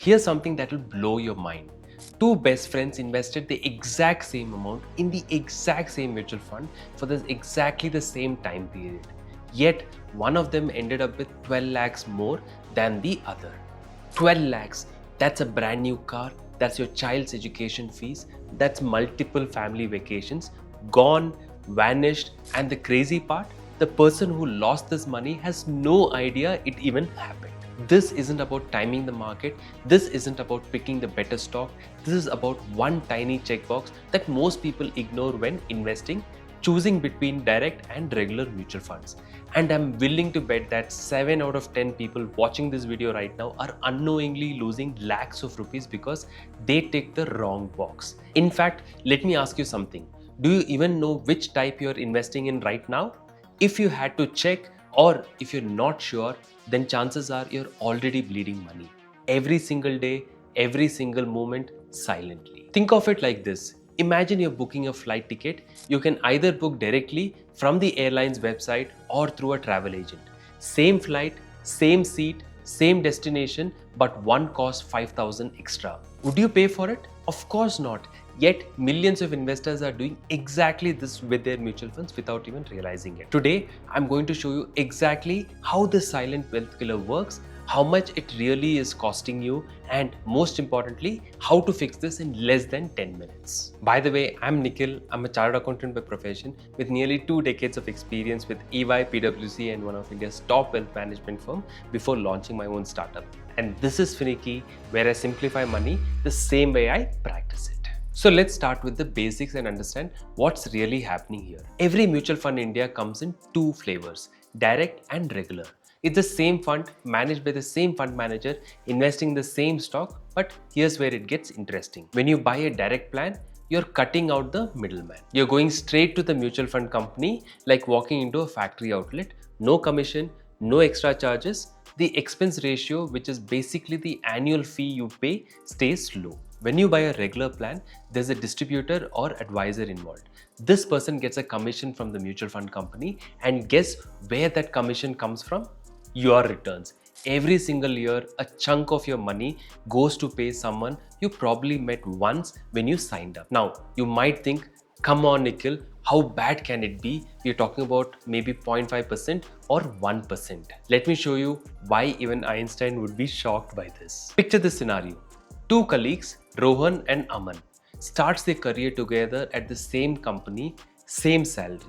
Here's something that will blow your mind. Two best friends invested the exact same amount in the exact same mutual fund for exactly the same time period. Yet, one of them ended up with 12 lakhs more than the other. 12 lakhs, that's a brand new car, that's your child's education fees, that's multiple family vacations, gone, vanished, and the crazy part, the person who lost this money has no idea it even happened. This isn't about timing the market, this isn't about picking the better stock, this is about one tiny checkbox that most people ignore when investing, choosing between direct and regular mutual funds. And I'm willing to bet that 7 out of 10 people watching this video right now are unknowingly losing lakhs of rupees because they tick the wrong box. In fact, let me ask you something. Do you even know which type you're investing in right now? If you had to check, or if you're not sure, then chances are you're already bleeding money. Every single day, every single moment, silently. Think of it like this. Imagine you're booking a flight ticket. You can either book directly from the airline's website or through a travel agent. Same flight, same seat, same destination, but one costs 5,000 extra. Would you pay for it? Of course not. Yet, millions of investors are doing exactly this with their mutual funds without even realizing it. Today, I'm going to show you exactly how this silent wealth killer works, how much it really is costing you, and most importantly, how to fix this in less than 10 minutes. By the way, I'm Nikhil. I'm a chartered accountant by profession with nearly 2 decades of experience with EY, PwC, and one of India's top wealth management firm before launching my own startup. And this is Finicky, where I simplify money the same way I practice it. So let's start with the basics and understand what's really happening here. Every mutual fund in India comes in two flavors, direct and regular. It's the same fund managed by the same fund manager investing in the same stock, but here's where it gets interesting. When you buy a direct plan, you're cutting out the middleman. You're going straight to the mutual fund company like walking into a factory outlet, no commission, no extra charges. The expense ratio, which is basically the annual fee you pay, stays low. When you buy a regular plan, there's a distributor or advisor involved. This person gets a commission from the mutual fund company, and guess where that commission comes from? Your returns. Every single year, a chunk of your money goes to pay someone you probably met once when you signed up. Now, you might think, come on, Nikhil, how bad can it be? We're talking about maybe 0.5% or 1%. Let me show you why even Einstein would be shocked by this. Picture this scenario. Two colleagues, Rohan and Aman, starts their career together at the same company, same salary.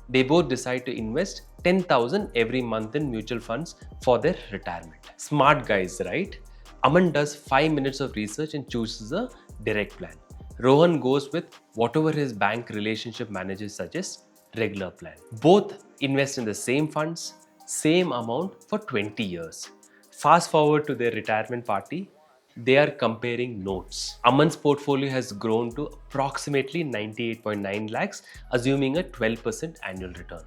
They both decide to invest 10,000 every month in mutual funds for their retirement. Smart guys, right? Aman does 5 minutes of research and chooses a direct plan. Rohan goes with whatever his bank relationship manager suggests, regular plan. Both invest in the same funds, same amount for 20 years. Fast forward to their retirement party, they are comparing notes. Aman's portfolio has grown to approximately 98.9 lakhs, assuming a 12% annual return.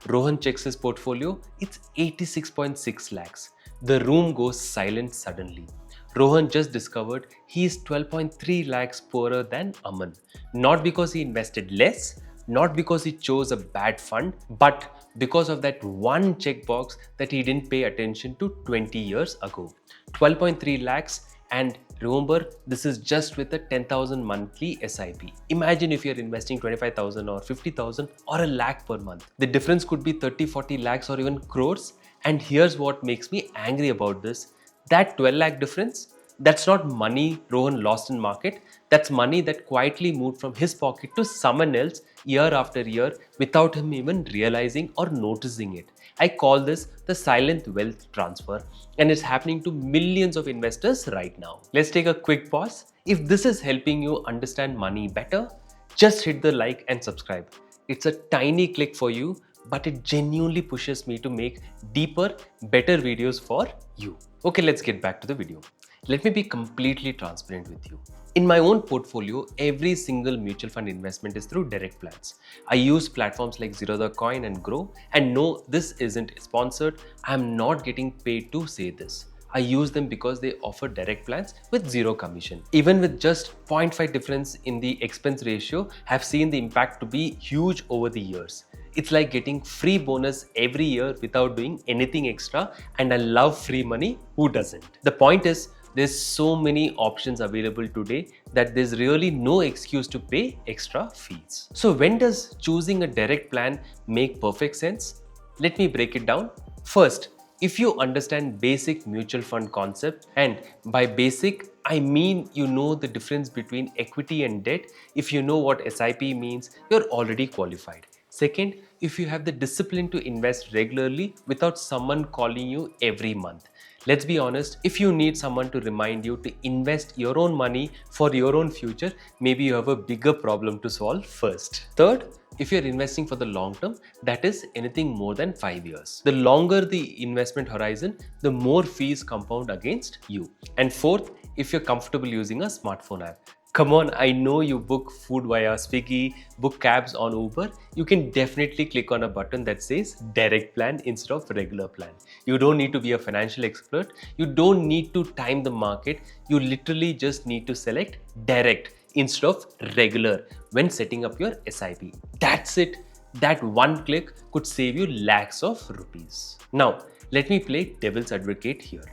Rohan checks his portfolio, it's 86.6 lakhs. The room goes silent suddenly. Rohan just discovered he is 12.3 lakhs poorer than Aman. Not because he invested less, not because he chose a bad fund, but because of that one checkbox that he didn't pay attention to 20 years ago. 12.3 lakhs, and remember, this is just with a 10,000 monthly SIP. Imagine if you're investing 25,000 or 50,000 or a lakh per month. The difference could be 30, 40 lakhs or even crores. And here's what makes me angry about this. That 12 lakh difference, that's not money Rohan lost in market. That's money that quietly moved from his pocket to someone else year after year without him even realizing or noticing it. I call this the silent wealth transfer, and it's happening to millions of investors right now. Let's take a quick pause. If this is helping you understand money better, just hit the like and subscribe. It's a tiny click for you, but it genuinely pushes me to make deeper, better videos for you. Okay, let's get back to the video. Let me be completely transparent with you. In my own portfolio, every single mutual fund investment is through direct plans. I use platforms like Zerodha Coin and Grow, and no, this isn't sponsored. I'm not getting paid to say this. I use them because they offer direct plans with zero commission. Even with just 0.5 difference in the expense ratio, I've seen the impact to be huge over the years. It's like getting free bonus every year without doing anything extra, and I love free money. Who doesn't? The point is, There's so many options available today that there's really no excuse to pay extra fees. So when does choosing a direct plan make perfect sense? Let me break it down. First, if you understand basic mutual fund concept, and by basic I mean you know the difference between equity and debt, if you know what SIP means, you're already qualified. Second, if you have the discipline to invest regularly without someone calling you every month. Let's be honest, if you need someone to remind you to invest your own money for your own future, maybe you have a bigger problem to solve first. Third, if you're investing for the long term, that is anything more than 5 years. The longer the investment horizon, the more fees compound against you. And fourth, if you're comfortable using a smartphone app. Come on, I know you book food via Swiggy, book cabs on Uber. You can definitely click on a button that says direct plan instead of regular plan. You don't need to be a financial expert. You don't need to time the market. You literally just need to select direct instead of regular when setting up your SIP. That's it. That one click could save you lakhs of rupees. Now, let me play devil's advocate here.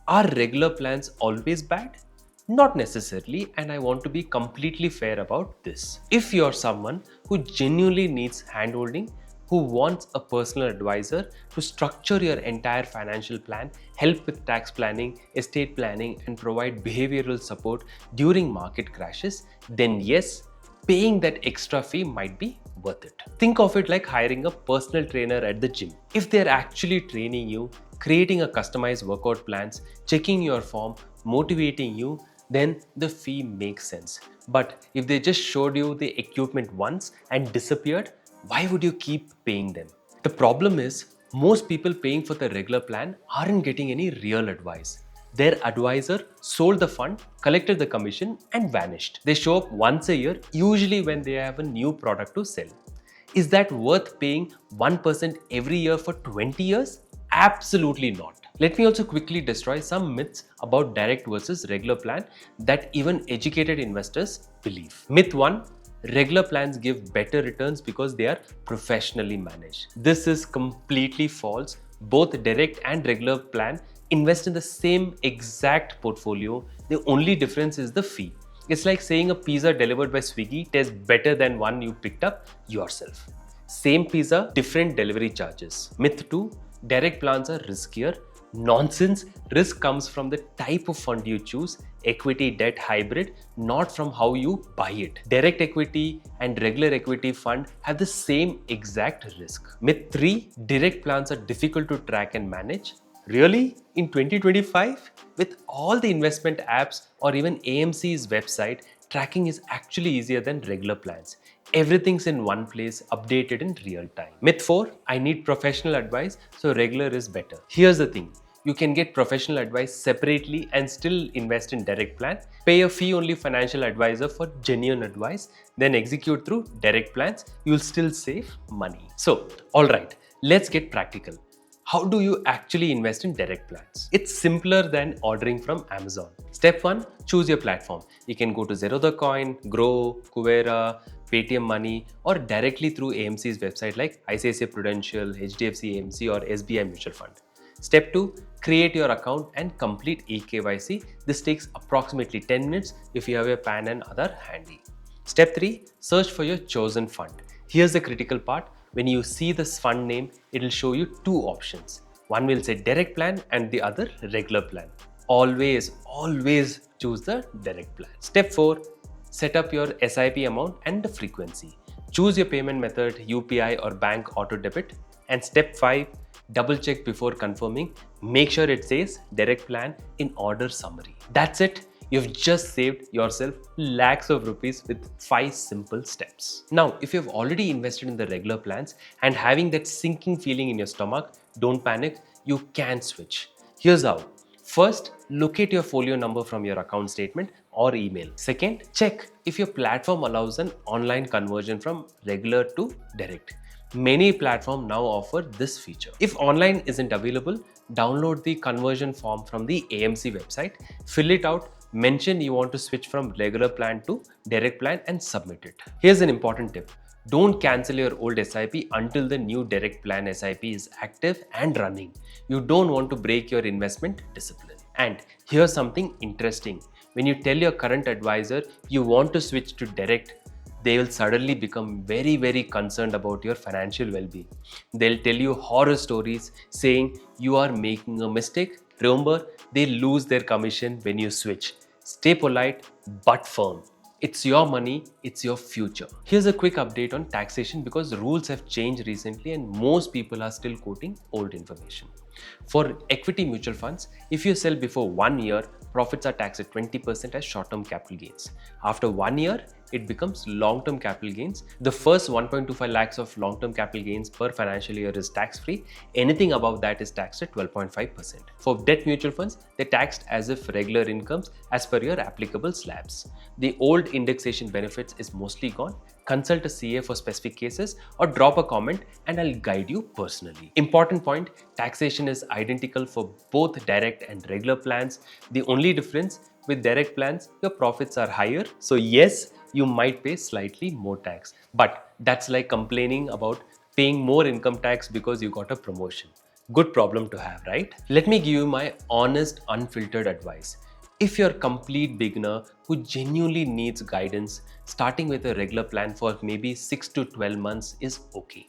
Are regular plans always bad? Not necessarily, and I want to be completely fair about this. If you're someone who genuinely needs handholding, who wants a personal advisor to structure your entire financial plan, help with tax planning, estate planning, and provide behavioral support during market crashes, then yes, paying that extra fee might be worth it. Think of it like hiring a personal trainer at the gym. If they're actually training you, creating a customized workout plans, checking your form, motivating you, then the fee makes sense. But if they just showed you the equipment once and disappeared, why would you keep paying them? The problem is, most people paying for the regular plan aren't getting any real advice. Their advisor sold the fund, collected the commission, and vanished. They show up once a year, usually when they have a new product to sell. Is that worth paying 1% every year for 20 years? Absolutely not. Let me also quickly destroy some myths about direct versus regular plan that even educated investors believe. Myth 1. Regular plans give better returns because they are professionally managed. This is completely false. Both direct and regular plan invest in the same exact portfolio. The only difference is the fee. It's like saying a pizza delivered by Swiggy tastes better than one you picked up yourself. Same pizza, different delivery charges. Myth 2. Direct plans are riskier. Nonsense. Risk comes from the type of fund you choose, equity, debt, hybrid, not from how you buy it. Direct equity and regular equity fund have the same exact risk. Myth 3. Direct plans are difficult to track and manage. Really? In 2025? With all the investment apps or even AMC's website, tracking is actually easier than regular plans. Everything's in one place, updated in real time. Myth 4. I need professional advice, so regular is better. Here's the thing. You can get professional advice separately and still invest in direct plan. Pay a fee-only financial advisor for genuine advice, then execute through direct plans. You'll still save money. So, alright, let's get practical. How do you actually invest in direct plans? It's simpler than ordering from Amazon. Step 1. Choose your platform. You can go to Zerodha Coin, Grow, Kuvera, Paytm Money, or directly through AMC's website like ICICI Prudential, HDFC AMC, or SBI Mutual Fund. Step 2. Create your account and complete eKYC. This takes approximately 10 minutes if you have your PAN and Aadhaar handy. Step 3. Search for your chosen fund. Here's the critical part. When you see this fund name, it will show you two options. One will say direct plan and the other regular plan. Always choose the direct plan. Step 4. Set up your SIP amount and the frequency. Choose your payment method, UPI or bank auto debit. And step 5. Double check before confirming. Make sure it says direct plan in order summary. That's it. You've just saved yourself lakhs of rupees with 5 simple steps. Now, if you've already invested in the regular plans and having that sinking feeling in your stomach, don't panic, you can switch. Here's how. First, locate your folio number from your account statement or email. Second, check if your platform allows an online conversion from regular to direct. Many platforms now offer this feature. If online isn't available, download the conversion form from the AMC website, fill it out, mention you want to switch from regular plan to direct plan and submit it. Here's an important tip. Don't cancel your old SIP until the new direct plan SIP is active and running. You don't want to break your investment discipline. And here's something interesting. When you tell your current advisor you want to switch to direct, they will suddenly become very, very concerned about your financial well-being. They'll tell you horror stories saying you are making a mistake. Remember, they lose their commission when you switch. Stay polite but firm. It's your money, it's your future. Here's a quick update on taxation because rules have changed recently and most people are still quoting old information. For equity mutual funds, if you sell before 1 year, profits are taxed at 20% as short-term capital gains. After 1 year, it becomes long-term capital gains. The first 1.25 lakhs of long-term capital gains per financial year is tax-free. Anything above that is taxed at 12.5%. For debt mutual funds, they're taxed as if regular incomes as per your applicable slabs. The old indexation benefits is mostly gone. Consult a CA for specific cases or drop a comment and I'll guide you personally. Important point, taxation is identical for both direct and regular plans. The only difference, with direct plans, your profits are higher. So yes, you might pay slightly more tax, but that's like complaining about paying more income tax because you got a promotion. Good problem to have, right? Let me give you my honest, unfiltered advice. If you're a complete beginner who genuinely needs guidance, starting with a regular plan for maybe 6 to 12 months is okay.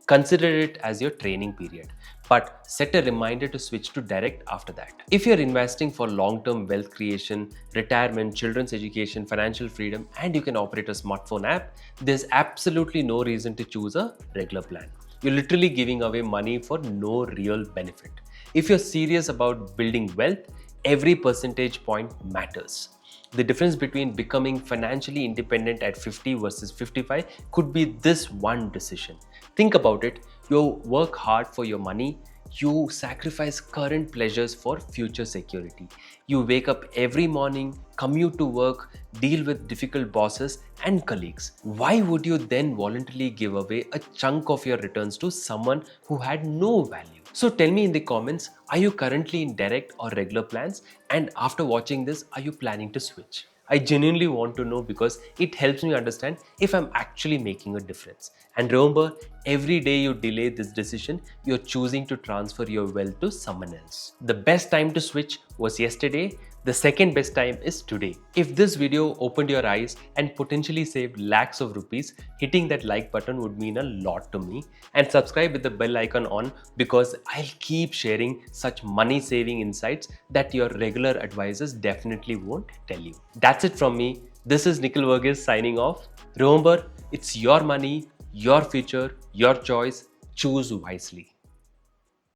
Consider it as your training period, but set a reminder to switch to direct after that. If you're investing for long-term wealth creation, retirement, children's education, financial freedom, and you can operate a smartphone app, there's absolutely no reason to choose a regular plan. You're literally giving away money for no real benefit. If you're serious about building wealth, every percentage point matters. The difference between becoming financially independent at 50 versus 55 could be this one decision. Think about it. You work hard for your money. You sacrifice current pleasures for future security. You wake up every morning, commute to work, deal with difficult bosses and colleagues. Why would you then voluntarily give away a chunk of your returns to someone who had no value? So tell me in the comments, are you currently in direct or regular plans? And after watching this, are you planning to switch? I genuinely want to know because it helps me understand if I'm actually making a difference. And remember, every day you delay this decision, you're choosing to transfer your wealth to someone else. The best time to switch was yesterday. The second best time is today. If this video opened your eyes and potentially saved lakhs of rupees, hitting that like button would mean a lot to me. And subscribe with the bell icon on because I'll keep sharing such money saving insights that your regular advisors definitely won't tell you. That's it from me. This is Nikhil Verghese signing off. Remember, it's your money, your future, your choice. Choose wisely.